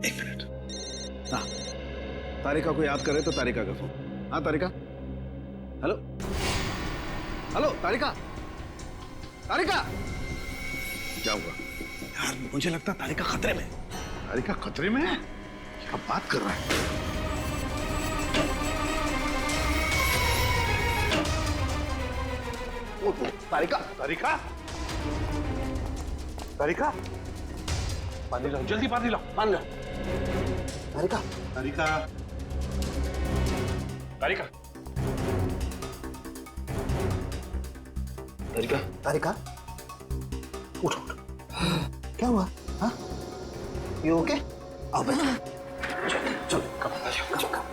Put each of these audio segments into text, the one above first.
एक मिनट। हाँ, तारिका को याद करे तो तारिका का फोन। हाँ तारिका, हेलो हेलो तारिका, तारिका। क्या हुआ यार? मुझे लगता तारिका खतरे में। तारिका खतरे में है? क्या बात कर रहा है? ओ तारिका, तारिका, तारिका, पानी लाओ, जल्दी पानी लाओ, पानी लाओ। तारिका, तारिका, तारिका, तारिका, तारिका, उठो उठो। क्या हुआ? हाँ, यू ओके? आओ बैठो। चलो चलो, कम आ जाओ, कम।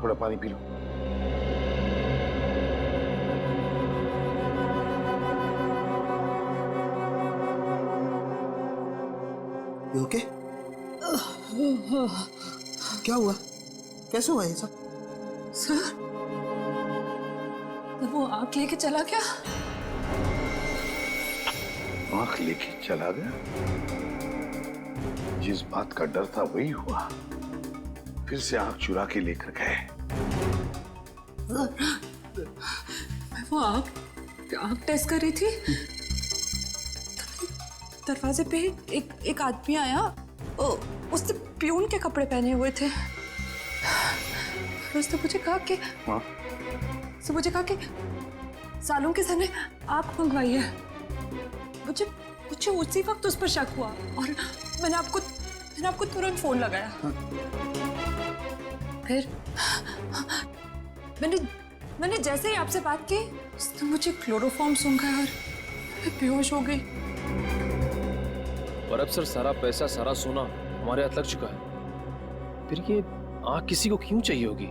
थोड़ा पानी पी लो। You okay? क्या हुआ? कैसे हुआ ये सब? सर, वो आंख लेके चला गया। आंख लेके चला गया? जिस बात का डर था वही हुआ। फिर से आंख चुरा के लेकर गए। वो आंख टेस्ट कर रही थी। दरवाजे पे एक आदमी आया। उसने प्यून के कपड़े पहने हुए थे। उसने मुझे कहा कि सालों के सने आंख मंगवाई है। मुझे उसी वक्त उस पर शक हुआ और मैंने आपको तुरंत फोन लगाया। फिर मैंने जैसे ही आपसे बात की, उसने मुझे क्लोरोफॉर्म सूंघा और मैं बेहोश हो गई। और अब सर सारा पैसा, सारा सोना हमारे हाथ लग चुका है। फिर ये आंख किसी को क्यों चाहिए होगी?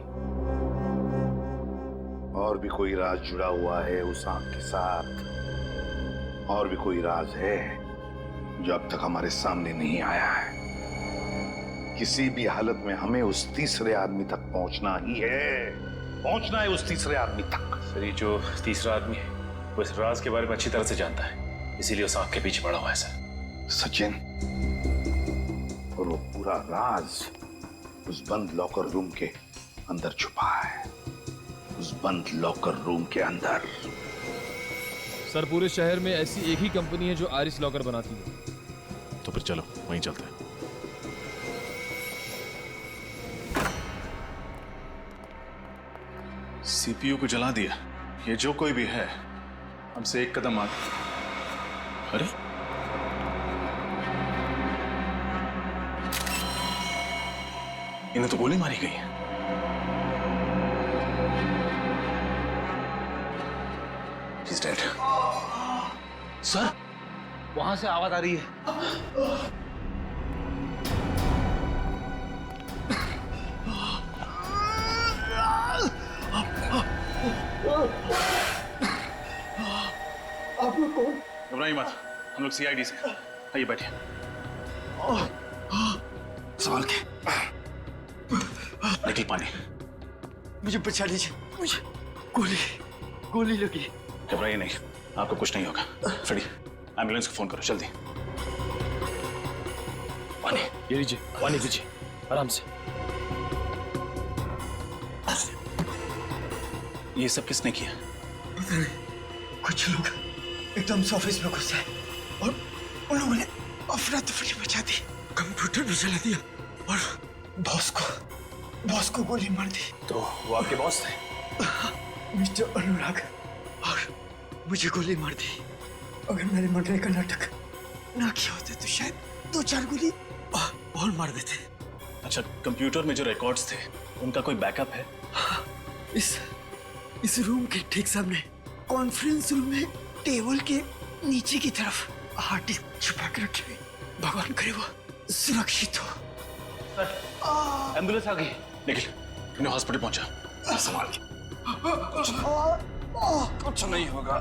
और भी कोई राज जुड़ा हुआ है उस आंख के साथ। और भी कोई राज है जो अब तक हमारे सामने नहीं आया है। किसी भी हालत में हमें उस तीसरे आदमी तक पहुंचना ही है। पहुंचना है उस तीसरे आदमी तक। सर ये जो तीसरा आदमी है वो इस राज के बारे में अच्छी तरह से जानता है, इसीलिए उस आंख के पीछे पड़ा हुआ है सर। सचिन, और वो पूरा राज उस बंद लॉकर रूम के अंदर छुपा है। उस बंद लॉकर रूम के अंदर। सर पूरे शहर में ऐसी एक ही कंपनी है जो आइरिस लॉकर बनाती है। तो फिर चलो वहीं चलते हैं। सीपीयू को जला दिया। ये जो कोई भी है हमसे एक कदम आगे। अरे इन्हें तो गोली मारी गई है। He's dead. सर, वहां से आवाज आ रही है। आप लोग कौन? घबराइए मत, हम लोग सीआईडी से। आइए बैठिए। सवाल के निकल पानी। मुझे बचा लीजिए, मुझे गोली लगी। घबराइए नहीं, आपको कुछ नहीं होगा। फ्रेडी, एम्बुलेंस को फोन करो जल्दी। पानी ये लीजिए, पानी पीजिए आराम से। ये सब किसने किया? पता नहीं, कुछ लोग एकदम से ऑफिस में घुस आए और उन लोगों ने अफरा तफरी मचा दी, कंप्यूटर भी जला दिया और बॉस को गोली मार दी। तो वो आपके बॉस थे? मिस्टर अनुराग, और मुझे गोली मार दी। अगर मैंने मरने का नाटक ना किया होता तो शायद 2-4 गोली और मार देते। अच्छा, कंप्यूटर में जो रिकॉर्ड्स थे उनका कोई बैकअप है? इस रूम के ठीक सामने कॉन्फ्रेंस रूम में टेबल के नीचे की तरफ हार्ड डिस्क छुपा के रखे हुए। भगवान करे वो सुरक्षित हो। एम्बुलेंस आ गई। निखिल, इन्हें हॉस्पिटल पहुंचा। संभाल के। कुछ नहीं होगा।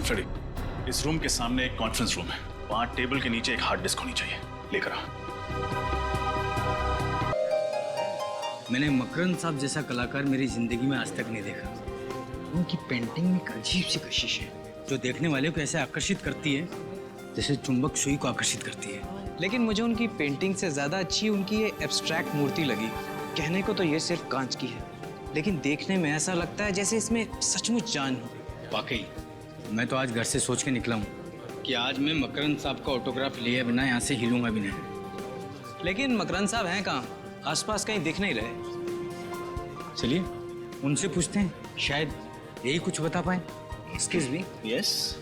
फ्रेडी, इस रूम के सामने एक कॉन्फ्रेंस रूम है। वहां टेबल के नीचे एक हार्ड डिस्क होनी चाहिए। लेकर आ। मैंने मकरंद साहब जैसा कलाकार मेरी जिंदगी में आज तक नहीं देखा। उनकी पेंटिंग में एक अजीब सी कशिश है। जो देखने वाले को ऐसे आकर्षित करती है जैसे चुंबक सुई को आकर्षित करती है। लेकिन मुझे उनकी पेंटिंग से ज्यादा अच्छी उनकी ये एब्स्ट्रैक्ट मूर्ति लगी। कहने को तो ये सिर्फ कांच की है, लेकिन देखने में ऐसा लगता है जैसे इसमें सचमुच जान हो। वाकई मैं तो आज घर से सोच के निकला हूँ कि आज मैं मकरंद साहब का ऑटोग्राफ लिए बिना यहाँ से हिलूंगा भी नहीं। लेकिन मकरंद साहब हैं कहाँ? आसपास कहीं दिख नहीं रहे। चलिए उनसे पूछते हैं, शायद यही कुछ बता पाए। Excuse me, yes.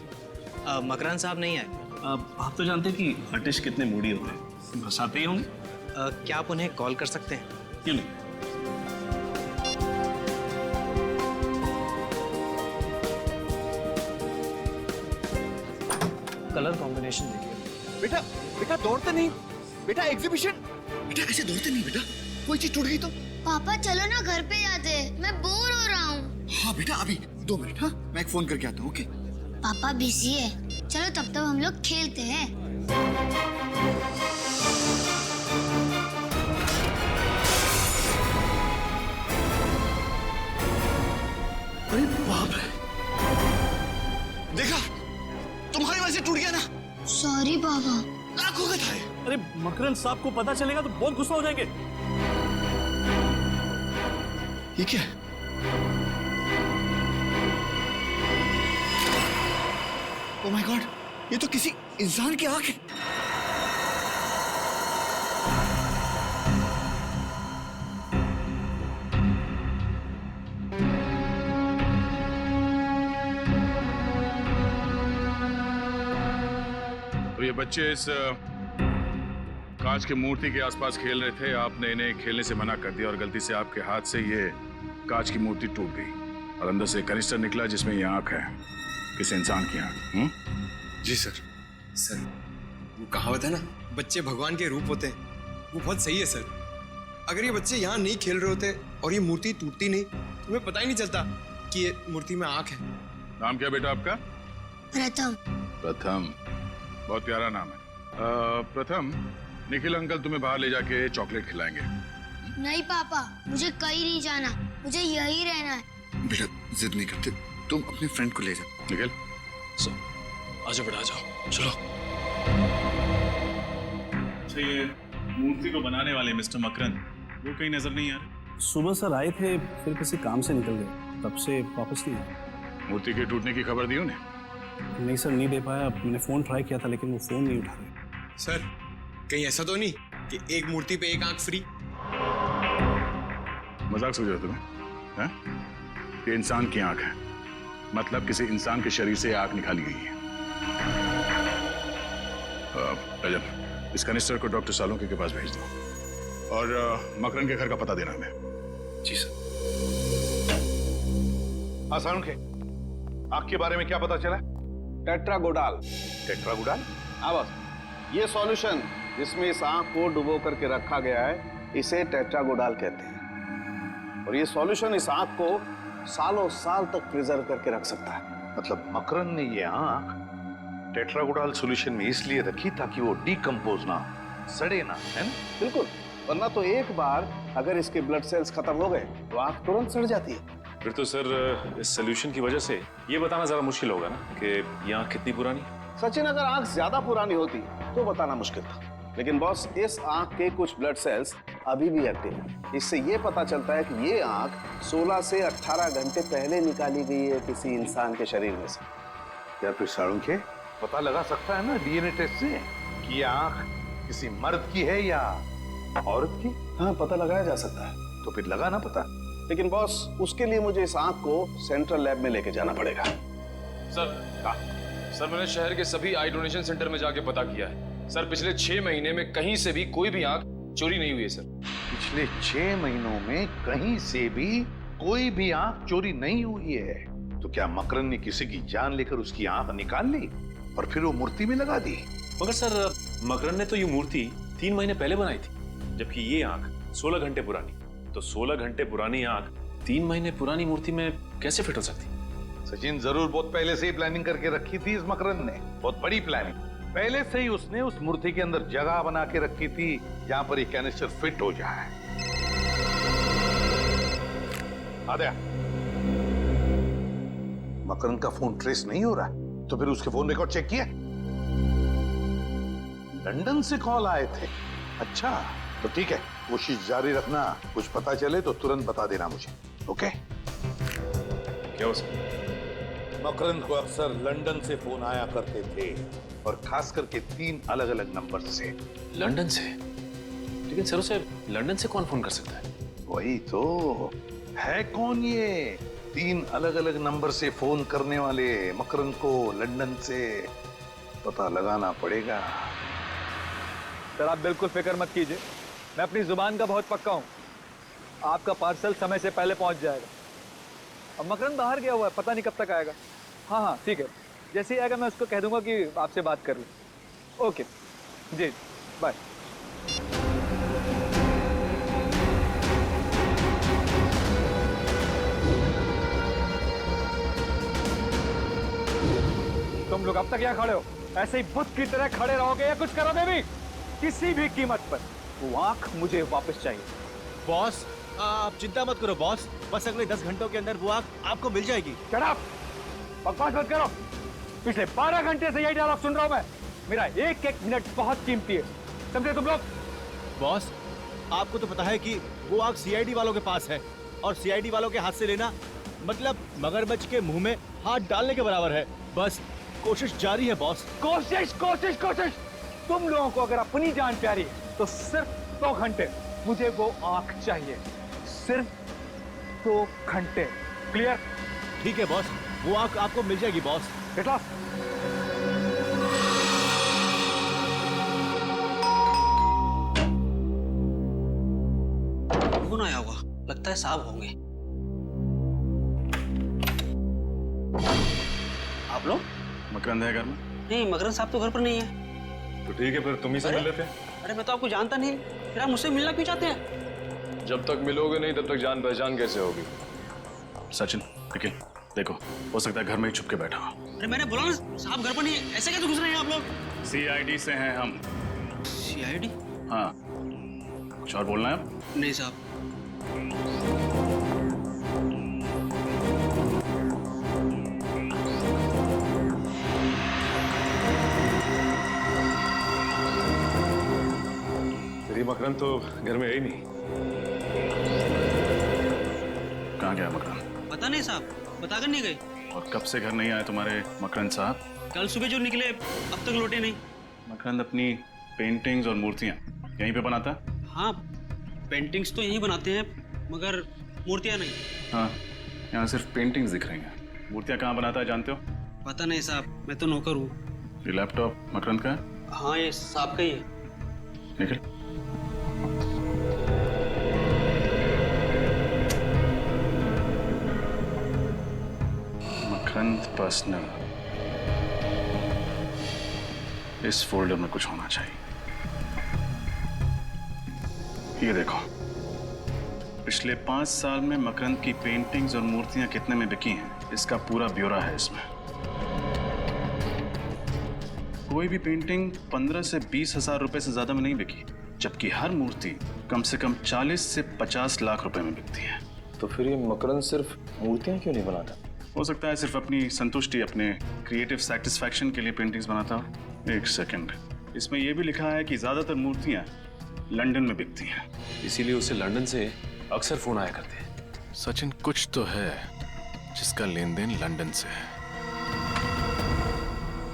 मकरंद साहब नहीं आए। आप तो जानते हैं कि आर्टिस्ट कितने मूडी होते हैं, बस आते ही होंगे। क्या आप उन्हें कॉल कर सकते हैं? क्यों नहीं? कलर कॉम्बिनेशन देखिए। बेटा बेटा दौड़ते नहीं, बेटा एग्जीबिशन, बेटा ऐसे दौड़ते नहीं बेटा, कोई चीज टूट गई तो। पापा चलो ना घर पे जाते हैं, मैं बोर हो रहा हूँ। हाँ बेटा अभी 2 मिनट, हाँ मैं एक फोन करके आता हूँ। ओके पापा बिजी है, चलो तब तक हम लोग खेलते हैं। अरे बाप रे, देखा तुम्हारी वजह से टूट गया ना। सॉरी पापा। आंखों का था। अरे मकरंद साहब को पता चलेगा तो बहुत गुस्सा हो जाएंगे। ये क्या? ओह माय गॉड, ये तो किसी इंसान की आंख है। तो ये बच्चे इस कांच की मूर्ति के आसपास खेल रहे थे, आपने इन्हें खेलने से मना कर दिया और गलती से आपके हाथ से ये कांच की मूर्ति टूट गई और अंदर से कनिस्टर निकला जिसमें ये आंख है, किसी इंसान की आंख। जी सर। सर वो कहावत है ना, बच्चे भगवान के रूप होते हैं, वो बहुत सही है सर। अगर ये बच्चे यहाँ नहीं खेल रहे होते और ये मूर्ति टूटती नहीं तो हमें पता ही नहीं चलता कि ये मूर्ति में आंख है। नाम क्या बेटा आपका? प्रथम। प्रथम, बहुत प्यारा नाम है। प्रथम, निखिल अंकल तुम्हें बाहर ले जाके चॉकलेट खिलाएंगे। नहीं पापा, मुझे कहीं नहीं जाना, मुझे यही रहना है। बेटा जिद नहीं करते, तुम अपने फ्रेंड को ले जाओ। निखिल आजाओ बेटा आजाओ, चलो। अच्छा, ये मूर्ति को बनाने वाले मिस्टर मकरंद वो कहीं नजर नहीं आ रहे। सुबह सर आए थे, फिर किसी काम से निकल गए, तब से वापस नहीं आए। मूर्ति के टूटने की खबर दी उन्हें? नहीं सर, नहीं दे पाया। मैंने फ़ोन ट्राई किया था लेकिन वो फ़ोन नहीं उठा रहे। सर कहीं ऐसा तो नहीं कि एक मूर्ति पे एक आंख फ्री? मजाक समझ रहे हो तुम्हें? हैं? ये इंसान की आंख है, मतलब किसी इंसान के शरीर से आंख निकाली गई है। रजन, इस कनिस्टर को डॉक्टर सालुंके के पास भेज दो और मकरंद के घर का पता देना हमें। जी सर। हाँ सालुंके, आंख के बारे में क्या पता चला? टेट्रागोडाल। टेट्रागोडाल? हाँ बस, ये सॉल्यूशन जिसमें इस आंख को डुबो करके रखा गया है, इसे टेट्रागोडाल कहते हैं। और ये सॉल्यूशन इस आंख को सालों साल तक प्रिजर्व करके रख सकता है। मतलब मकरंद ने ये आंख टेट्रागोडाल सॉल्यूशन में इसलिए रखी ताकि वो डिकम्पोज ना, सड़े ना, है ना? बिल्कुल, वरना तो एक बार अगर इसके ब्लड सेल्स खत्म हो गए तो आंख तुरंत सड़ जाती है। फिर तो सर इस सोल्यूशन की वजह से ये बताना जरा मुश्किल होगा ना कि ये आंख कितनी पुरानी है। सचिन, अगर आंख ज्यादा पुरानी होती तो बताना मुश्किल था, लेकिन बॉस इस आंख के कुछ ब्लड सेल्स अभी भी एक्टिव हैं। इससे ये पता चलता है कि ये आंख 16 से 18 घंटे पहले निकाली गई है किसी इंसान के शरीर में से। या फिर सालुंके पता लगा सकता है ना डीएनए टेस्ट से कि ये आंख किसी मर्द की है या औरत की? हाँ, पता लगाया जा सकता है। तो फिर लगा ना पता। लेकिन बॉस उसके लिए मुझे इस आंख को सेंट्रल लैब में लेके जाना पड़ेगा। सर मैंने शहर के सभी आई डोनेशन सेंटर में जाके पता किया है सर, पिछले 6 महीने में कहीं से भी कोई भी आंख चोरी नहीं हुई है सर। पिछले 6 महीनों में कहीं से भी कोई भी आंख चोरी नहीं हुई है। तो क्या मकरंद ने किसी की जान लेकर उसकी आंख निकाल ली और फिर वो मूर्ति में लगा दी? मगर सर मकरंद ने तो ये मूर्ति 3 महीने पहले बनाई थी, जबकि ये आंख 16 घंटे पुरानी। तो 16 घंटे पुरानी आंख 3 महीने पुरानी मूर्ति में कैसे फिट हो सकती? सचिन, जरूर बहुत पहले से ही प्लानिंग करके रखी थी इस मकरंद ने, बहुत बड़ी प्लानिंग। पहले से ही उसने उस मूर्ति के अंदर जगह बना के रखी थी जहां पर ये कैनिस्टर फिट हो जाए। आद्या, मकरंद का फोन ट्रेस नहीं हो रहा। तो फिर उसके फोन रिकॉर्ड चेक किया? लंदन से कॉल आए थे? अच्छा, तो ठीक है, कोशिश जारी रखना। कुछ पता चले तो तुरंत बता देना मुझे, ओके? क्या हो मकरंद को अक्सर लंदन से फोन आया करते थे, और खास करके 3 अलग-अलग नंबर से। लंदन से? लेकिन सर उसे लंदन से कौन फोन कर सकता है? वही तो है, कौन ये 3 अलग-अलग नंबर से फोन करने वाले मकरंद को लंदन से? पता लगाना पड़ेगा। सर आप बिल्कुल फिक्र मत कीजिए, मैं अपनी जुबान का बहुत पक्का हूँ। आपका पार्सल समय से पहले पहुंच जाएगा। अब मकरंद बाहर गया हुआ है, पता नहीं कब तक आएगा। हाँ ठीक है, जैसे ही आएगा मैं उसको कह दूंगा कि आपसे बात कर लूँ। ओके जी, बाय। तुम लोग अब तक यहाँ खड़े हो, ऐसे ही बुत की तरह खड़े रहोगे या कुछ करोगे भी? किसी भी कीमत पर वो आंख मुझे वापस चाहिए। बॉस आप चिंता मत करो बॉस, बस अगले 10 घंटों के अंदर वो आग आपको मिल जाएगी। Shut up! बकवास मत करो। पिछले 12 घंटे से यही डायलॉग सुन रहा हूं मैं। मेरा एक एक मिनट बहुत कीमती है, समझे तुम लोग? बॉस आपको तो पता है कि वो आग सीआईडी वालों के पास है, और सीआईडी वालों के हाथ से लेना मतलब मगरमच्छ के मुंह में हाथ डालने के बराबर है। बस कोशिश जारी है बॉस। कोशिश कोशिश कोशिश! तुम लोगों को अगर अपनी जान प्यारी है तो सिर्फ 2 घंटे मुझे वो आंख चाहिए, सिर्फ 2 घंटे। क्लियर? ठीक है बॉस, वो आंख आपको मिल जाएगी बॉस। Get lost. कौन आया होगा? लगता है साहब होंगे। आप लोग? मकरंद है घर में? नहीं, मकरंद साहब तो घर पर नहीं है। तो ठीक है, फिर तुम ही से मिल लेते हैं। अरे मैं तो आपको जानता नहीं, फिर आप मुझसे मिलना क्यों चाहते हैं? जब तक मिलोगे नहीं तब तक जान पहचान कैसे होगी? सचिन, निखिल, देखो, हो सकता है घर में ही छुप के बैठा हो। अरे मैंने बोला ना साहब घर पर नहीं है, ऐसे कैसे घुस रहे हैं आप लोग? सीआईडी से हैं हम। सीआईडी? हाँ, कुछ और बोलना है आप? नहीं साहब। मकरंद तो घर में है ही नहीं। कहाँ गया मकरंद? पता नहीं साहब, बताकर नहीं गए। और कब से घर नहीं आए तुम्हारे मकरंद साहब? कल सुबह जो निकले अब तक लौटे नहीं। मकरंद अपनी पेंटिंग्स और मूर्तियाँ यहीं पे बनाता है? हाँ, पेंटिंग्स तो यहीं बनाते हैं मगर मूर्तियाँ नहीं। हाँ, यहाँ सिर्फ पेंटिंग्स दिख रही हैं। मूर्तियाँ कहाँ बनाता है जानते हो? पता नहीं साहब, मैं तो नौकर हूँ। ये लैपटॉप मकरंद का है? हाँ, ये साहब का ही है। निखिल, मकरंद पर्सनल, इस फोल्डर में कुछ होना चाहिए। ये देखो, पिछले 5 साल में मकरंद की पेंटिंग्स और मूर्तियां कितने में बिकी हैं, इसका पूरा ब्यौरा है इसमें। कोई भी पेंटिंग 15 से 20 हजार रुपए से ज्यादा में नहीं बिकी, जबकि हर मूर्ति कम से कम 40 से 50 लाख रुपए में बिकती है। तो फिर ये मकरंद सिर्फ मूर्तियां क्यों नहीं बनाता? हो सकता है सिर्फ अपनी संतुष्टि, अपने क्रिएटिव सेटिस्फैक्शन के लिए पेंटिंग्स बनाता हो। एक सेकंड, इसमें यह भी लिखा है कि ज्यादातर मूर्तियां लंदन में बिकती हैं, इसीलिए उसे लंदन से अक्सर फोन आया करते हैं। सचिन, कुछ तो है जिसका लेन देन लंदन से है।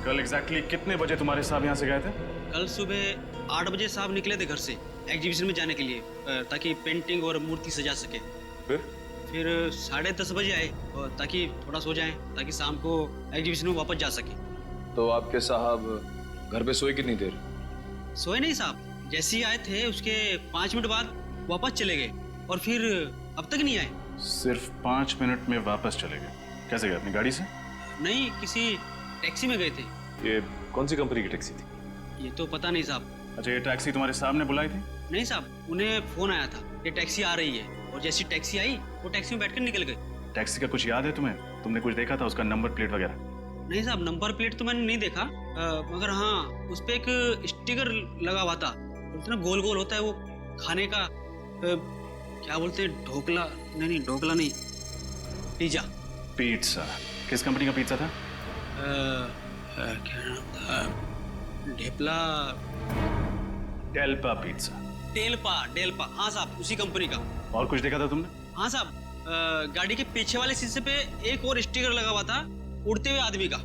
कल एग्जैक्टली कितने बजे तुम्हारे साहब यहाँ से गए थे? कल सुबह 8 बजे साहब निकले थे घर से एग्जीबिशन में जाने के लिए, ताकि पेंटिंग और मूर्ति सजा सके। फिर 10:30 बजे आए, और ताकि थोड़ा सो जाएं, ताकि शाम को एग्जीबिशन में वापस जा सके। तो आपके साहब घर पे सोए कितनी देर? सोए नहीं साहब, जैसे ही आए थे उसके 5 मिनट बाद वापस चले गए, और फिर अब तक नहीं आए। सिर्फ 5 मिनट में वापस चले गए? कैसे गए, अपनी गाड़ी से? नहीं, किसी टैक्सी में गए थे। ये कौन सी कंपनी की टैक्सी थी? ये तो पता नहीं साहब। अच्छा, ये टैक्सी तुम्हारे साहब ने बुलाई थी? नहीं साहब, उन्हें फोन आया था ये टैक्सी आ रही है, और जैसी टैक्सी आई वो टैक्सी में बैठकर निकल गए। टैक्सी का कुछ याद है तुम्हें? तुमने कुछ देखा था, उसका नंबर प्लेट वगैरह? नहीं साहब, नंबर प्लेट तो मैंने नहीं देखा, मगर हाँ उस पे एक स्टिकर लगा हुआ था, इतना गोल गोल होता है वो खाने का, क्या बोलते हैं, ढोकला? नहीं, ढोकला नहीं, पिज्जा। पिज्जा? किस कंपनी का पिज्जा था? क्या नाम था, ढेपला, डेल्पा पिज्जा। डेल्पा, हाँ साहब, उसी कंपनी का। और कुछ देखा था तुमने? हाँ साहब, गाड़ी के पीछे वाले शीशे पे एक और स्टिकर लगा हुआ था उड़ते हुए आदमी का।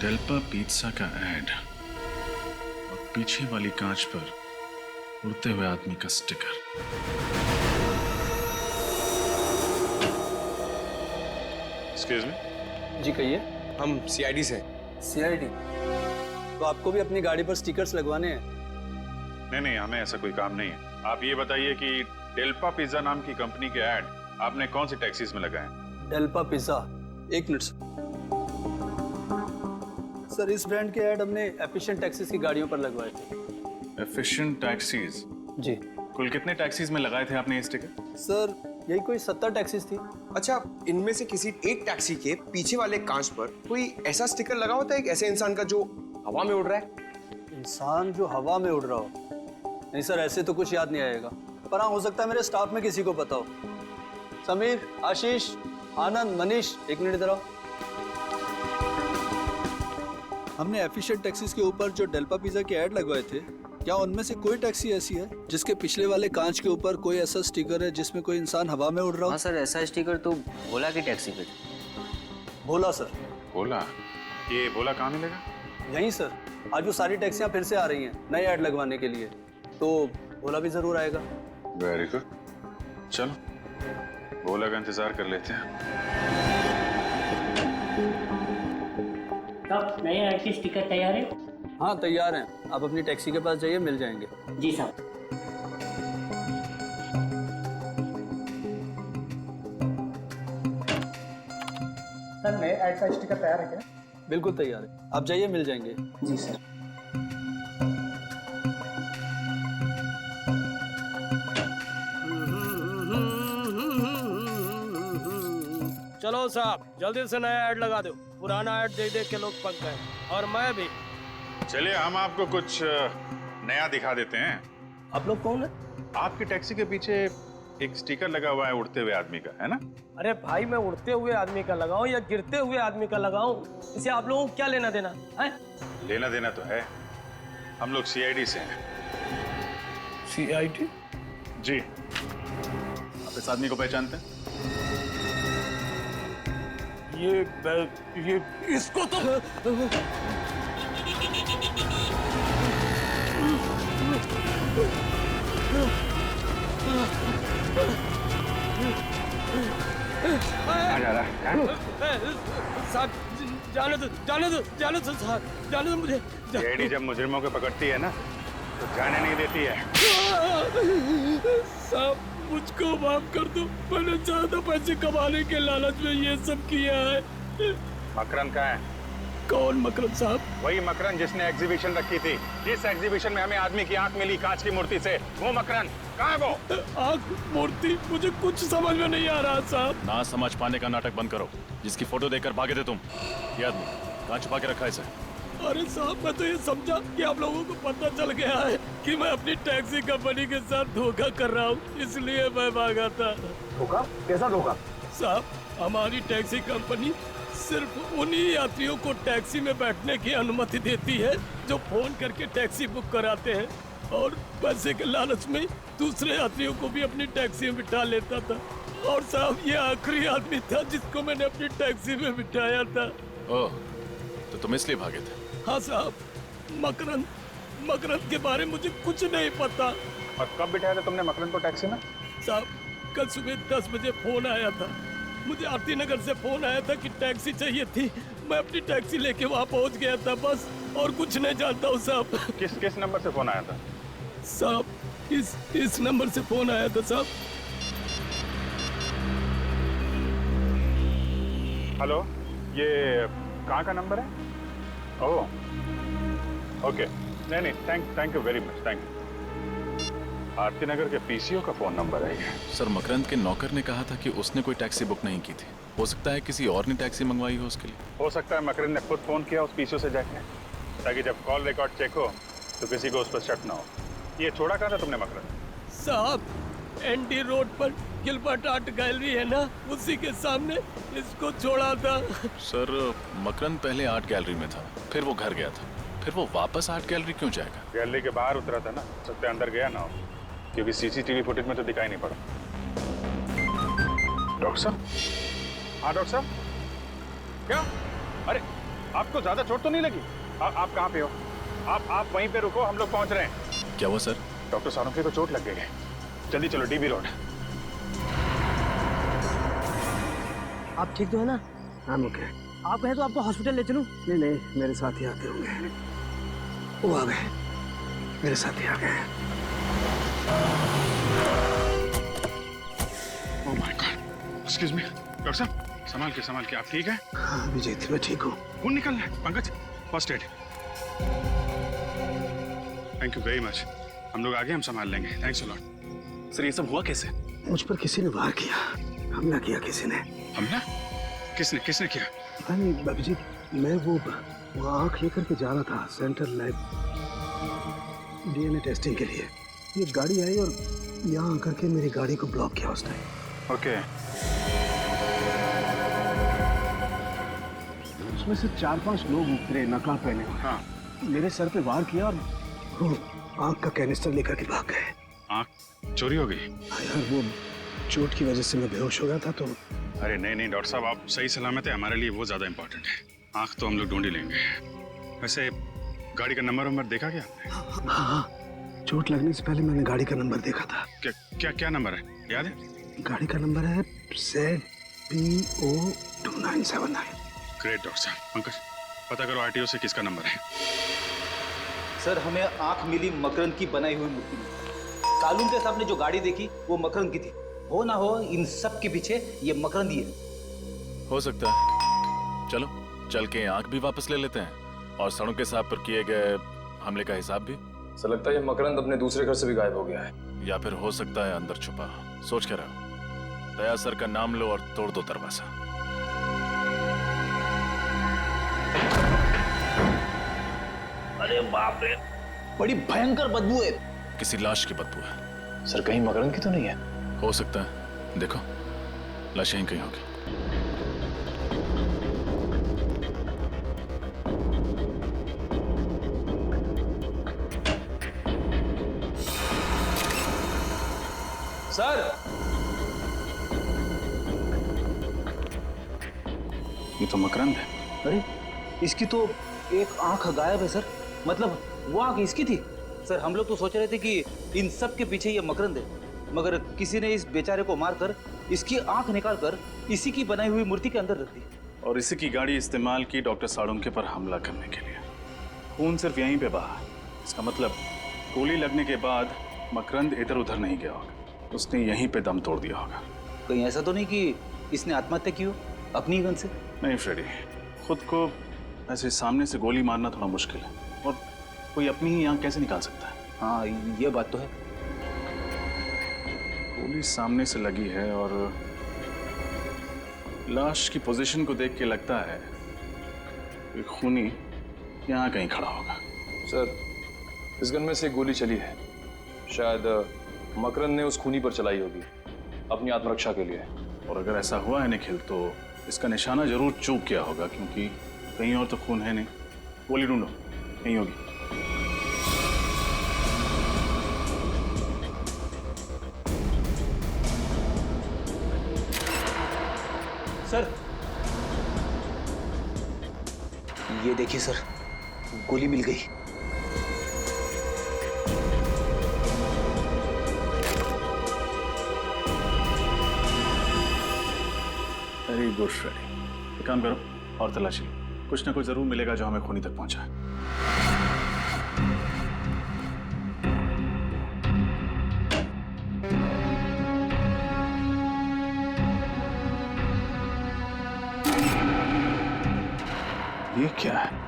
डेल्पा पिज्जा का ऐड और पीछे वाली कांच पर उड़ते हुए आदमी का स्टिकर। Excuse me. जी कहिए। हम सीआईडी से। सीआईडी? तो आपको भी अपनी गाड़ी पर स्टिकर्स लगवाने हैं? नहीं, हमें ऐसा कोई काम नहीं है। आप ये बताइए कि डेल्पा पिज्जा नाम की कंपनी के ऐड आपने कौन सी टैक्सीज में लगाए? डेल्पा पिज्जा, एक मिनट सर, इस ब्रांड के ऐड हमने एफिशिएंट टैक्सीज की गाड़ियों पर लगवाए थे। Efficient taxis? जी। कुल कितने टैक्सीज में लगाए थे आपने ये स्टिकर? सर यही कोई 70 टैक्सीज थी। अच्छा, इनमें से किसी एक टैक्सी के पीछे वाले कांच पर कोई ऐसा स्टिकर लगा होता है एक ऐसे इंसान का जो हवा में उड़ रहा है? इंसान जो हवा में उड़ रहा हो? नहीं सर, ऐसे तो कुछ याद नहीं आएगा, पर हाँ हो सकता है मेरे स्टाफ में किसी को पता हो। समीर, आशीष, आनंद, मनीष, एक मिनट इधर आओ। हमने एफिशिएंट टैक्सीज के ऊपर जो डेल्पा पिज्जा के ऐड लगवाए थे, क्या उनमें से कोई टैक्सी ऐसी है जिसके पिछले वाले कांच के ऊपर कोई ऐसा स्टिकर है जिसमें कोई इंसान हवा में उड़ रहा हो? हाँ सर, ऐसा स्टिकर तो भोला की टैक्सी पे। भोला सर? भोला? ये भोला कहाँ मिलेगा? यहीं सर, आज वो सारी टैक्सियां फिर से आ रही हैं नए ऐड लगवाने के लिए, तो भोला भी जरूर आएगा। वेरी गुड, चलो भोला का इंतजार कर लेते हैं। तब नए ऐड के स्टिकर तैयार है? हाँ तैयार हैं, आप अपनी टैक्सी के पास जाइए, मिल जाएंगे। जी साहब। सर नए ऐड का स्टिकर तैयार है क्या? बिल्कुल तैयार है, आप जाइए, मिल जाएंगे। जी सर। चलो साहब, जल्दी से नया ऐड लगा दो, पुराना ऐड देख देख के लोग पक गए, और मैं भी। चलिए हम आपको कुछ नया दिखा देते हैं। आप लोग कौन है? आपकी टैक्सी के पीछे एक स्टिकर लगा हुआ है उड़ते हुए आदमी का, है ना? अरे भाई, मैं उड़ते हुए आदमी का लगाऊं या गिरते हुए आदमी का लगाऊं, इसे आप लोगों को क्या लेना देना है? लेना देना तो है, हम लोग सीआईडी से हैं। सीआईडी? जी। आप इस आदमी को पहचानते हैं? ये इसको तो साहब, जाने दो साहब, जाने दो मुझे। सीआईडी जब मुजरिमों को पकड़ती है ना तो जाने नहीं देती है। साहब मुझको माफ कर दो, मैंने ज्यादा पैसे कमाने के लालच में ये सब किया है। मकरन कहाँ है? कौन मकरन साहब? वही मकरन जिसने एग्जीबिशन रखी थी, जिस एग्जीबिशन में हमें आदमी की आंख मिली कांच की मूर्ति से, वो मकरन कहाँ है? वो आंख मूर्ति? मुझे कुछ समझ में नहीं आ रहा साहब। ना समझ पाने का नाटक बंद करो, जिसकी फोटो देखकर भागे थे तुम, ये आदमी कहाँ छुपा के रखा है इसे? अरे साहब, मैं तो ये समझा कि आप लोगों को पता चल गया है कि मैं अपनी टैक्सी कंपनी के साथ धोखा कर रहा हूँ, इसलिए मैं भागा था। धोखा? कैसा धोखा? साहब, हमारी टैक्सी कंपनी सिर्फ उन्हीं यात्रियों को टैक्सी में बैठने की अनुमति देती है जो फोन करके टैक्सी बुक कराते हैं, और पैसे के लालच में दूसरे यात्रियों को भी अपनी टैक्सी में बिठा लेता था। और साहब, ये आखिरी आदमी था जिसको मैंने अपनी टैक्सी में बिठाया था। ओह, तो तुम इसलिए भागे थे? हाँ साहब, मकरन के बारे में मुझे कुछ नहीं पता। और कब बिठाया था तुमने मकरन को टैक्सी में? साहब, कल सुबह 10 बजे फोन आया था, मुझे आरती नगर से फोन आया था कि टैक्सी चाहिए थी। मैं अपनी टैक्सी लेके वहाँ पहुँच गया था, बस, और कुछ नहीं जानता हूँ साहब। किस नंबर से फोन आया था? साहब, इस नंबर से फोन आया था साहब। हेलो, ये कहाँ का नंबर है? ओह, ओके, नहीं, thank you very much, thank you. Aarti Nagar के पीसीओ का फोन नंबर है ये। सर, मकरंद के नौकर ने कहा था कि उसने कोई टैक्सी बुक नहीं की थी, हो सकता है किसी और ने टैक्सी मंगवाई हो उसके लिए। हो सकता है मकरंद ने खुद फोन किया उस पीसीओ से जाके, ताकि जब कॉल रिकॉर्ड चेक हो तो किसी को उस पर शक ना हो। ये छोड़ा कहाँ था तुमने मकरंद? साहब, एनडी रोड पर गिलबर्ट आर्ट गैलरी है ना, उसी के सामने इसको छोड़ा था। सर मकरंद पहले आर्ट गैलरी में था, फिर वो घर गया था, फिर वो वापस आर्ट गैलरी क्यों जाएगा? गैलरी के बाहर उतरा था ना, सकते अंदर गया ना हो, क्योंकि सीसीटीवी फुटेज में तो दिखाई नहीं पड़ा। डॉक्टर साहब? हाँ डॉक्टर साहब, क्या? अरे आपको ज्यादा चोट तो नहीं लगी? आप कहाँ पे हो? आप वहीं पे रुको, हम लोग पहुंच रहे हैं। क्या हुआ सर? डॉक्टर सारुंखे को चोट लग गई है, जल्दी चलो डीबी रोड। आप ठीक तो है ना? I'm okay. आप कहे तो आपको हॉस्पिटल ले चलूं? नहीं नहीं, मेरे साथ ही आते होंगे। वो आ गए, मेरे साथ ही आ गए। Oh my God, excuse me doctor साहब, संभाल के, आप ठीक हैं? हाँ विजय, मैं ठीक हूँ। खून निकल रहा है। Pankaj, first aid. Thank you very much, हम लोग आगे, हम संभाल लेंगे। Thanks a lot. सर ये सब हुआ कैसे? मुझ पर किसी ने वार किया, हमला किया किसी ने। हमला? किसने किया? पता नहीं अभिजीत, मैं वो आँख लेकर के जा रहा था सेंट्रल लैब डीएनए टेस्टिंग के लिए। ये गाड़ी आई और यहाँ आकर के मेरी गाड़ी को ब्लॉक किया उस टाइम। ओके। उसमें से 4-5 लोग उतरे नकाब पहने हुए। हाँ। मेरे सर पे वार किया और वो आँख का कैनिस्टर लेकर के भाग गए। आँख चोरी हो गई? यार वो चोट की वजह से मैं बेहोश हो गया था तो। अरे नहीं डॉक्टर साहब, आप सही सलामत है, हमारे लिए वो ज्यादा इम्पोर्टेंट है। आँख तो हम लोग ढूंढ ही लेंगे। वैसे गाड़ी का नंबर देखा क्या आपने? हाँ, चोट लगने से पहले मैंने गाड़ी का नंबर देखा था। क्या नंबर है, याद है? गाड़ी का नंबर है ZPO 2979। ग्रेट डॉक्टर साहब। पंकज, पता करो आरटीओ से किसका नंबर है। सर हमें आंख मिली मकरंद की बनाई हुई मूर्ति में। सालून के सामने जो गाड़ी देखी वो मकरंद की थी। हो ना हो इन सब के पीछे ये मकरंद ही है। हो सकता है, चलो चल के आंख भी वापस ले लेते हैं और सड़क साहब पर किए गए हमले का हिसाब भी। सर लगता है ये मकरंद अपने दूसरे घर से भी गायब हो गया है, या फिर हो सकता है अंदर छुपा। सोच के रहो। दया सर का नाम लो और तोड़ दो दरवाजा। अरे बाप रे, बड़ी भयंकर बदबू है। किसी लाश की बदबू है। सर कहीं मकरंद की तो नहीं है? हो सकता है, देखो लाश यहीं कहीं होगी। सर ये तो मकरंद है। अरे इसकी तो एक आंख गायब है सर, मतलब वो आंख इसकी थी। सर हम लोग तो सोच रहे थे कि इन सब के पीछे ये मकरंद है, मगर किसी ने इस बेचारे को मारकर इसकी आंख निकालकर इसी की बनाई हुई मूर्ति के अंदर रख दी। और इसी की गाड़ी इस्तेमाल की डॉक्टर साळुंखे पर हमला करने के लिए। खून सिर्फ यहीं पे बहा। इसका मतलब गोली लगने के बाद मकरंद इधर उधर नहीं गया होगा, उसने यहीं पे दम तोड़ दिया होगा। कहीं ऐसा तो नहीं कि इसने आत्महत्या की हो अपनी गन से? नहीं फ्रेडी, खुद को ऐसे सामने से गोली मारना थोड़ा मुश्किल है, और कोई अपनी ही आंख कैसे निकाल सकता है? हाँ ये बात तो है। गोली सामने से लगी है और लाश की पोजीशन को देख के लगता है कि खूनी यहाँ कहीं खड़ा होगा। सर इस गन में से एक गोली चली है, शायद मकरंद ने उस खूनी पर चलाई होगी अपनी आत्मरक्षा के लिए। और अगर ऐसा हुआ है निखिल तो इसका निशाना जरूर चूक किया होगा, क्योंकि कहीं और तो खून है नहीं। गोली ढूंढो, नहीं होगी। सर ये देखिए सर, गोली मिल गई। वेरी गुड फ्रेडी, एक काम करो और तलाशी लो, कुछ ना कुछ जरूर मिलेगा जो हमें खूनी तक पहुंचाए। ये क्या है?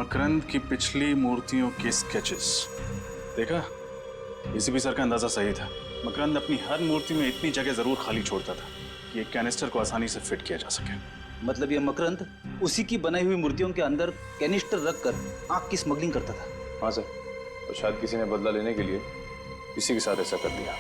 मकरंद की पिछली मूर्तियों के स्केचेस देखा? एसीपी सर का अंदाजा सही था। मकरंद अपनी हर मूर्ति में इतनी जगह जरूर खाली छोड़ता था कि एक कैनिस्टर को आसानी से फिट किया जा सके। मतलब ये मकरंद उसी की बनाई हुई मूर्तियों के अंदर कैनिस्टर रखकर आग की स्मगलिंग करता था? हाँ सर, और शायद किसी ने बदला लेने के लिए किसी के साथ ऐसा कर दिया।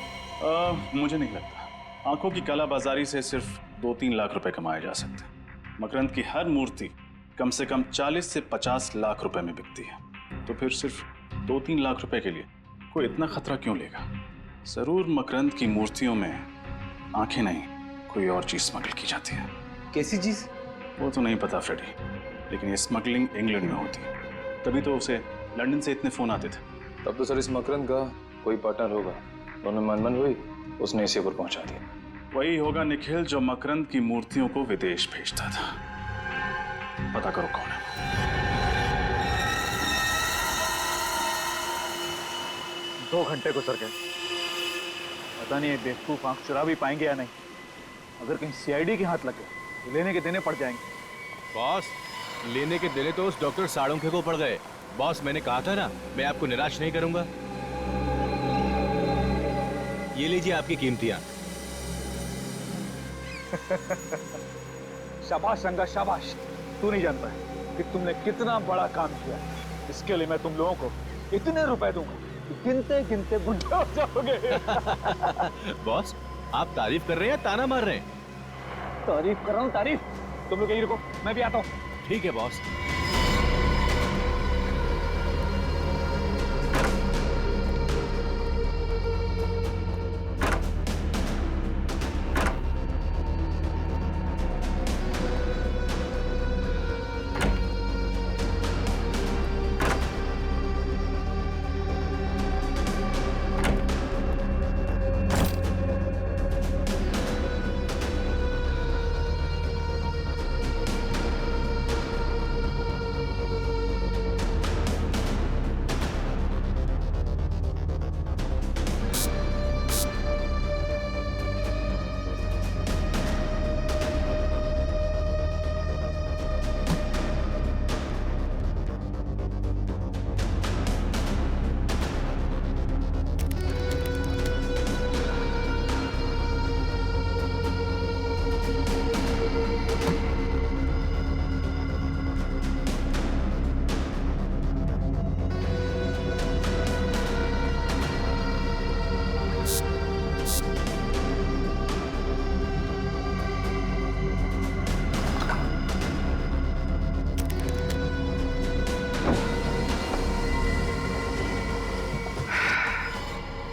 मुझे नहीं लगता। आंखों की कालाबाजारी से सिर्फ 2-3 लाख रुपए कमाए जा सकते हैं। मकरंद की हर मूर्ति कम से कम 40 से 50 लाख रुपए में बिकती है, तो फिर सिर्फ 2-3 लाख रुपए के लिए कोई इतना खतरा क्यों लेगा? जरूर मकरंद की मूर्तियों में आंखें नहीं, कोई और चीज स्मगल की जाती है। कैसी चीज? वो तो नहीं पता फ्रेडी, लेकिन ये स्मगलिंग इंग्लैंड में होती है, तभी तो उसे लंदन से इतने फोन आते थे। तब तो सर इस मकरंद का कोई पार्टनर होगा, दोनों मनमन हुई, उसने इसे पर पहुंचा दिया। वही होगा निखिल जो मकरंद की मूर्तियों को विदेश भेजता था। पता करो कौन है। 2 घंटे गुजर गए, पता नहीं ये बेवकूफ आंख चुरा भी पाएंगे या नहीं। अगर कहीं सीआईडी के हाथ लगे तो लेने के देने पड़ जाएंगे। बॉस, लेने के देने तो उस डॉक्टर साड़ुंखे को पड़ गए। बॉस, मैंने कहा था ना, मैं आपको निराश नहीं करूंगा। ये लीजिए आपकी कीमतियां। शाबाश रंगा शाबाश। तू नहीं जानता है कि तुमने कितना बड़ा काम किया। इसके लिए मैं तुम लोगों को इतने रुपए दूंगा कि गिनते गिनते बुढ़े हो जाओगे। बॉस, आप तारीफ कर रहे हैं या ताना मार रहे हैं? तारीफ कर रहा हूँ, तारीफ। तुम लोग यहीं रुको, मैं भी आता हूँ। ठीक है बॉस।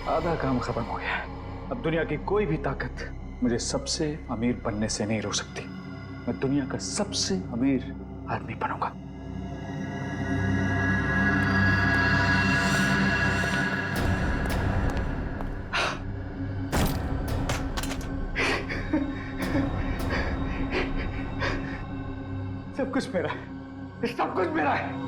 आधा काम खत्म हो गया। अब दुनिया की कोई भी ताकत मुझे सबसे अमीर बनने से नहीं रोक सकती। मैं दुनिया का सबसे अमीर आदमी बनूंगा। सब कुछ मेरा है, सब कुछ मेरा है।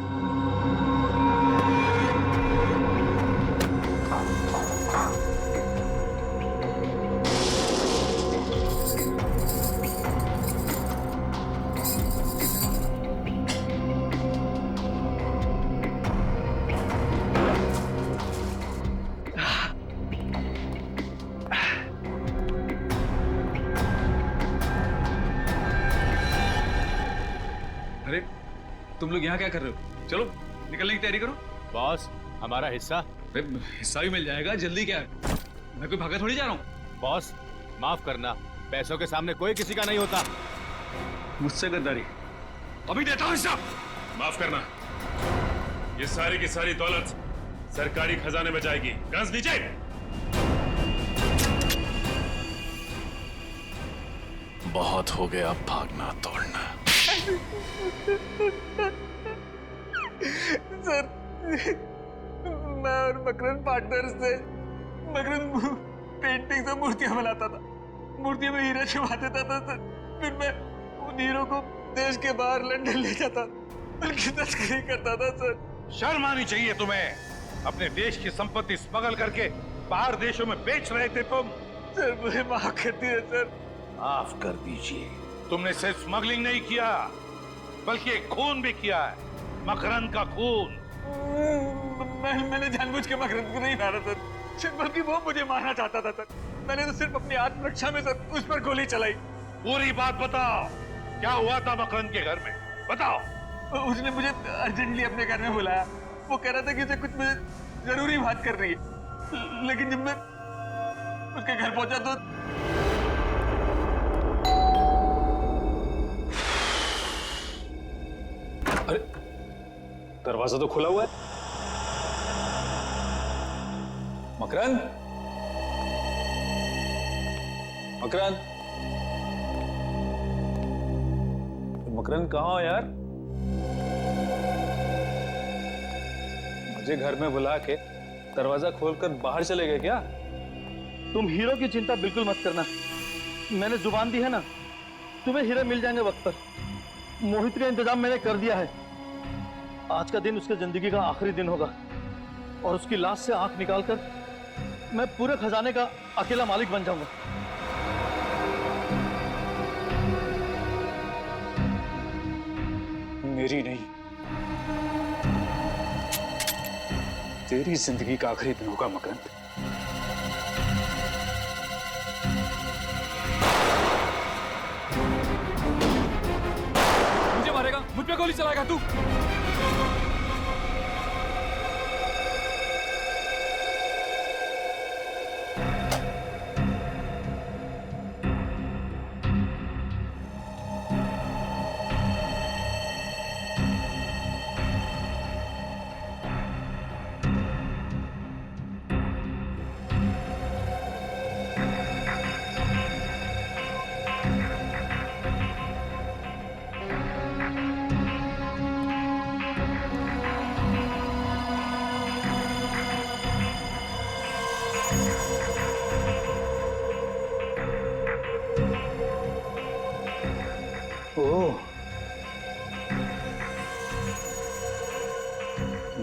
अरे तुम लोग यहाँ क्या कर रहे हो? चलो निकलने की तैयारी करो। बॉस, हमारा हिस्सा? हिस्सा भी मिल जाएगा, जल्दी क्या है? मैं कोई भागा थोड़ी जा रहा हूँ। बॉस, माफ करना, पैसों के सामने कोई किसी का नहीं होता। मुझसे गद्दारी अभी देता हूँ हिस्सा। माफ करना, ये सारी की सारी दौलत सरकारी खजाने में जाएगी। गज नीचे। बहुत हो गया भागना तोड़ना। सर, मैं और मकरंद पार्टनर्स थे। मकरंद पेंटिंग से मूर्तियां बनाता था, मूर्तियों में हीरा छुपा देता था सर। फिर मैं उन हीरो को देश के बाहर लंदन ले जाता, उनकी तस्करी करता था सर। शर्म आनी चाहिए तुम्हें। अपने देश की संपत्ति स्मगल करके बाहर देशों में बेच रहे थे तुम। सर मुझे माफ कर दीजिए सर। माफ कर दीजिए। तुमने सिर्फ स्मगलिंग नहीं किया, बल्कि एक खून भी किया है। मकरंद का खून। मैंने जानबूझ के मकरंद को नहीं मारा सर, सिर्फ बल्कि वो मुझे मारना चाहता था सर। मैंने तो सिर्फ अपनी आत्मरक्षा में सर उस पर गोली चलाई। पूरी बात बताओ, क्या हुआ था मकरंद के घर में, बताओ। उसने मुझे अर्जेंटली अपने घर में बुलाया। वो कह रहा था कि उसे कुछ मुझे जरूरी बात करनी है, लेकिन जब मैं उसके घर पहुंचा तो अरे दरवाजा तो खुला हुआ है। मकरंद, मकरंद, मकरंद कहाँ हो यार? मुझे घर में बुला के दरवाजा खोलकर बाहर चले गए क्या? तुम हीरो की चिंता बिल्कुल मत करना, मैंने जुबान दी है ना, तुम्हें हीरे मिल जाएंगे वक्त पर। मोहित का इंतजाम मैंने कर दिया है। आज का दिन उसके जिंदगी का आखिरी दिन होगा और उसकी लाश से आंख निकालकर मैं पूरे खजाने का अकेला मालिक बन जाऊंगा। मेरी नहीं, तेरी जिंदगी का आखिरी दिन होगा मकरंद। मुझे मारेगा, मुझ पे गोली चलाएगा तू?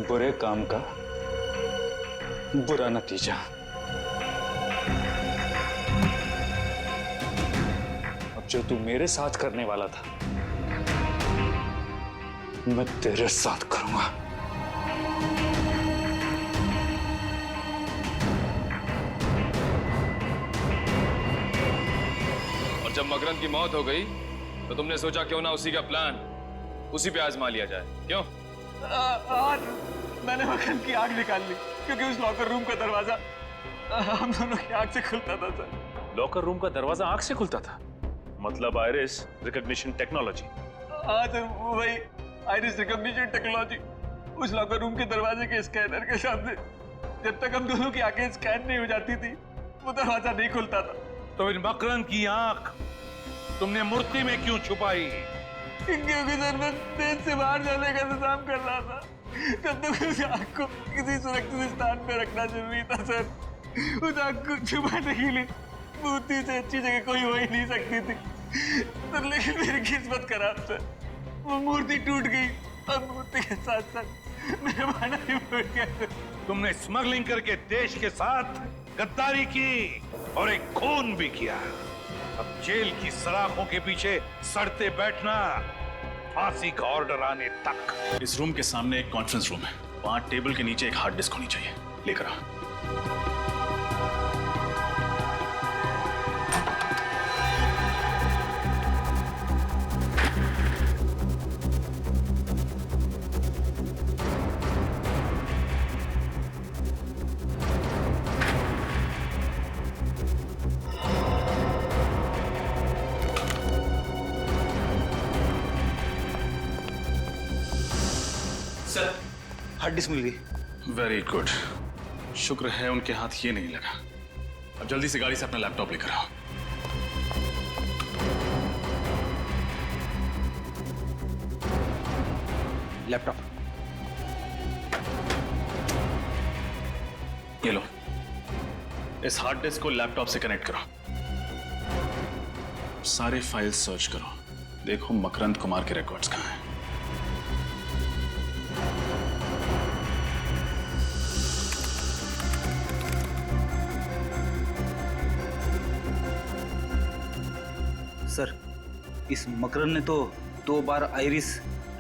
बुरे काम का बुरा नतीजा। अब जो तू मेरे साथ करने वाला था, मैं तेरे साथ करूंगा। और जब मकरंद की मौत हो गई तो तुमने सोचा क्यों ना उसी का प्लान उसी पे आजमा लिया जाए, क्यों? आज मैंने मकरंद की आग निकाल ली, क्योंकि उस लॉकर रूम का दरवाजा हम दोनों की आग से खुलता था सर। लॉकर रूम का दरवाजा आंख से खुलता था? मतलब आइरिस रिकॉग्निशन टेक्नोलॉजी। हाँ सर, वही आइरिस रिकॉग्निशन टेक्नोलॉजी। उस लॉकर रूम के दरवाजे के स्कैनर के सामने जब तक हम दोनों की आंखें स्कैन नहीं हो जाती थी, वो दरवाजा नहीं खुलता था। तो इन मकरंद की आंख तुमने मूर्ति में क्यों छुपाई? क्योंकि सर मैं देश से बाहर जाने का इंतजाम कर रहा था, तब तक उस आग को किसी सुरक्षित स्थान पे रखना जरूरी था सर। उस आग को छुपाने के लिए मूर्ति से अच्छी जगह कोई हो ही नहीं सकती थी सर, लेकिन मेरी किस्मत खराब सर, वो मूर्ति टूट गई और मूर्ति के साथ साथ मेरा माना भी फूट गया सर। तुमने स्मगलिंग करके देश के साथ गद्दारी की और एक खून भी किया। अब जेल की सलाखों के पीछे सड़ते बैठना, फांसी का ऑर्डर आने तक। इस रूम के सामने एक कॉन्फ्रेंस रूम है, वहां टेबल के नीचे एक हार्ड डिस्क होनी चाहिए, लेकर आ। सर, हार्ड डिस्क मिल गई। वेरी गुड, शुक्र है उनके हाथ ये नहीं लगा। अब जल्दी से गाड़ी से अपना लैपटॉप लेकर आओ। लैपटॉप ये लो, इस हार्ड डिस्क को लैपटॉप से कनेक्ट करो। सारे फाइल्स सर्च करो, देखो मकरंद कुमार के रिकॉर्ड्स कहाँ हैं। सर, इस मकरंद ने तो 2 बार आइरिस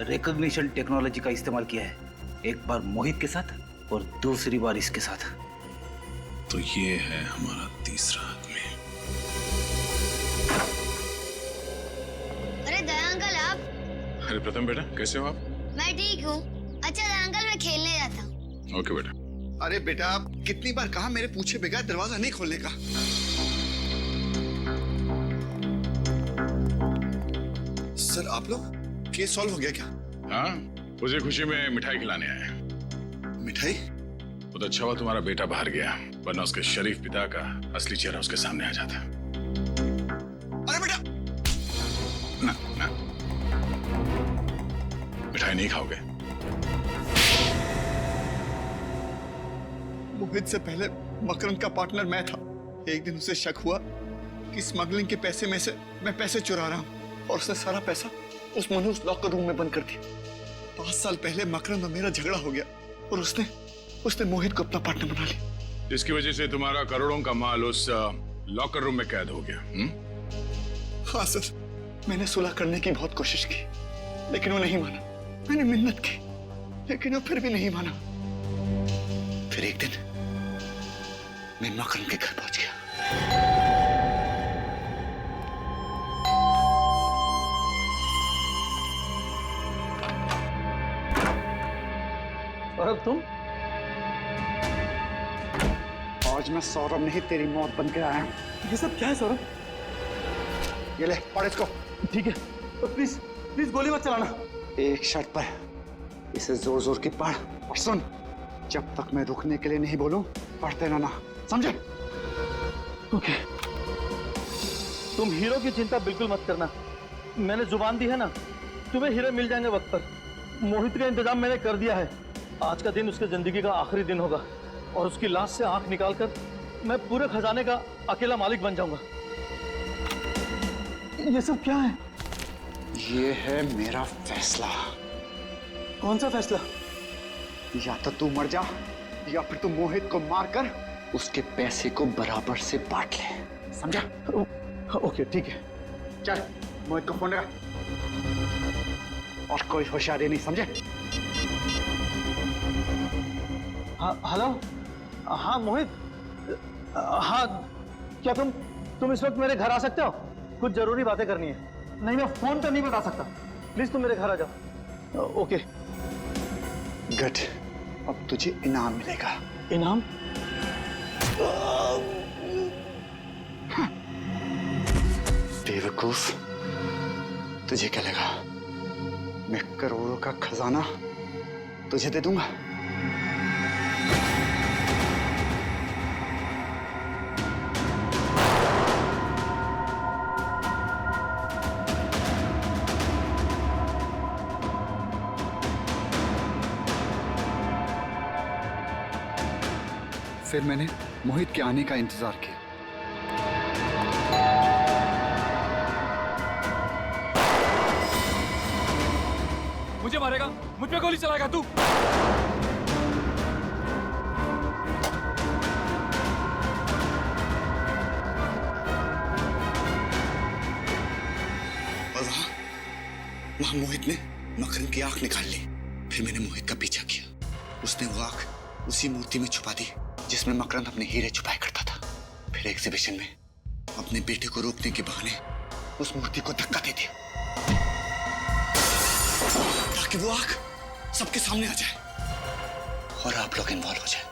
रिकॉग्निशन टेक्नोलॉजी का इस्तेमाल किया है, एक बार मोहित के साथ और दूसरी बार इसके साथ। तो ये है हमारा तीसरा आदमी। अरे दया अंकल आप। अरे प्रथम बेटा, कैसे हो आप? मैं ठीक हूँ। अच्छा दया अंकल, मैं खेलने जाता हूँ। ओके बेटा। अरे बेटा, आप कितनी बार कहा मेरे पूछे बगैर दरवाजा नहीं खोलने का। सर आप लोग, केस सॉल्व हो गया क्या? हाँ, उसी खुशी में मिठाई खिलाने आए। मिठाई? बहुत अच्छा हुआ तुम्हारा बेटा बाहर गया, वरना उसके शरीफ पिता का असली चेहरा उसके सामने आ जाता। अरे बेटा! ना, ना। मिठाई नहीं खाओगे? मोहित से पहले मकरंद का पार्टनर मैं था। एक दिन उसे शक हुआ कि स्मगलिंग के पैसे में से मैं पैसे चुरा रहा हूँ, और उसने सारा पैसा उस लॉकर रूम में बंद कर दिया। 5 साल पहले मकरंद और मेरा झगड़ा हो गया, और उसने मोहित को अपना पार्टनर बना लिया। इसकी वजह से तुम्हारा करोड़ों का माल उस लॉकर रूम में कैद हो गया। हाँ सर, मैंने सुलह करने की बहुत कोशिश की, लेकिन वो नहीं माना। मैंने मिन्नत की, लेकिन वो फिर भी नहीं माना। फिर एक दिन मैं मकरंद के घर पहुंच गया। सौरभ तुम? आज मैं सौरभ नहीं, तेरी मौत बन के आया हूं। ये सब क्या है सौरभ? ये ले, पढ़ इसको। ठीक है, तो प्लीज प्लीज गोली मत चलाना। एक शर्त पर, इसे जोर जोर की पढ़ और सुन। जब तक मैं रुकने के लिए नहीं बोलूं, पढ़ते रहना, समझे? ओके। तुम हीरो की चिंता बिल्कुल मत करना, मैंने जुबान दी है ना, तुम्हें हीरो मिल जाएंगे वक्त पर। मोहित का इंतजाम मैंने कर दिया है। आज का दिन उसके जिंदगी का आखिरी दिन होगा, और उसकी लाश से आंख निकालकर मैं पूरे खजाने का अकेला मालिक बन जाऊंगा। ये सब क्या है? ये है मेरा फैसला। कौन सा फैसला? या तो तू मर जा, या फिर तू मोहित को मारकर उसके पैसे को बराबर से बांट ले, समझा? ओके ठीक है। चल, मोहित को फोन लगा, और कोई होशियारी नहीं, समझे? हाँ हेलो। हाँ मोहित। हाँ, क्या तुम इस वक्त मेरे घर आ सकते हो? कुछ जरूरी बातें करनी है। नहीं, मैं फोन पर नहीं बता सकता, प्लीज तुम मेरे घर आ जाओ। ओके। गुड, अब तुझे इनाम मिलेगा। इनाम? बेवकूफ, तुझे क्या लगा मैं करोड़ों का खजाना तुझे दे दूंगा? फिर मैंने मोहित के आने का इंतजार किया। मुझे मारेगा, मुझ पे गोली चलाएगा तू? और वहां मोहित ने मकरंद की आंख निकाल ली। फिर मैंने मोहित का पीछा किया। उसने वो आंख उसी मूर्ति में छुपा दी जिसमें मकरंद अपने हीरे छुपाया करता था। फिर एग्जीबिशन में अपने बेटे को रोकने के बहाने उस मूर्ति को धक्का दे दिया, ताकि वो आंख सबके सामने आ जाए और आप लोग इन्वॉल्व हो जाए।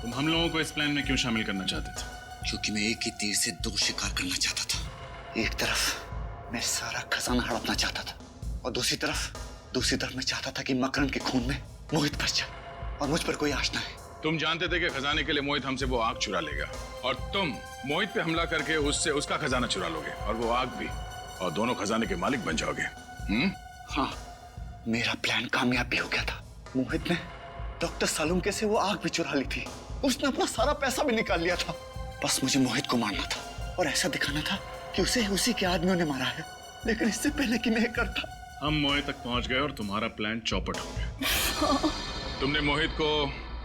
तुम हम लोगों को इस प्लान में क्यों शामिल करना चाहते थे? क्योंकि मैं एक ही तीर से 2 शिकार करना चाहता था। एक तरफ मैं सारा खजाना हड़पना चाहता था, और दूसरी तरफ मैं चाहता था कि मकरंद के खून में मोहित बच जाए और मुझ पर कोई आश ना है। तुम जानते थे कि खजाने के लिए मोहित हमसे वो आग चुरा लेगा, और तुम मोहित पे हमला करके उससे उसका खजाना चुरा लोगे और वो आग भी, और दोनों खजाने के मालिक बन जाओगे। हाँ, मेरा प्लान कामयाब भी हो गया था। मोहित ने डॉक्टर सालुंके से वो आग भी चुरा ली थी। उसने अपना सारा पैसा भी निकाल लिया था। बस मुझे मोहित को मारना था और ऐसा दिखाना था कि उसे उसी के आदमियों ने मारा है, लेकिन इससे पहले कि मैं करता। हम मोहित तक पहुंच गए और तुम्हारा प्लान चौपट हो गया। तुमने मोहित को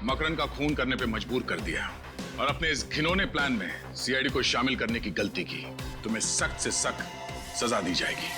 मकरंद का खून करने पे मजबूर कर दिया, और अपने इस घिनौने प्लान में सीआईडी को शामिल करने की गलती की। तुम्हें सख्त से सख्त सजा दी जाएगी।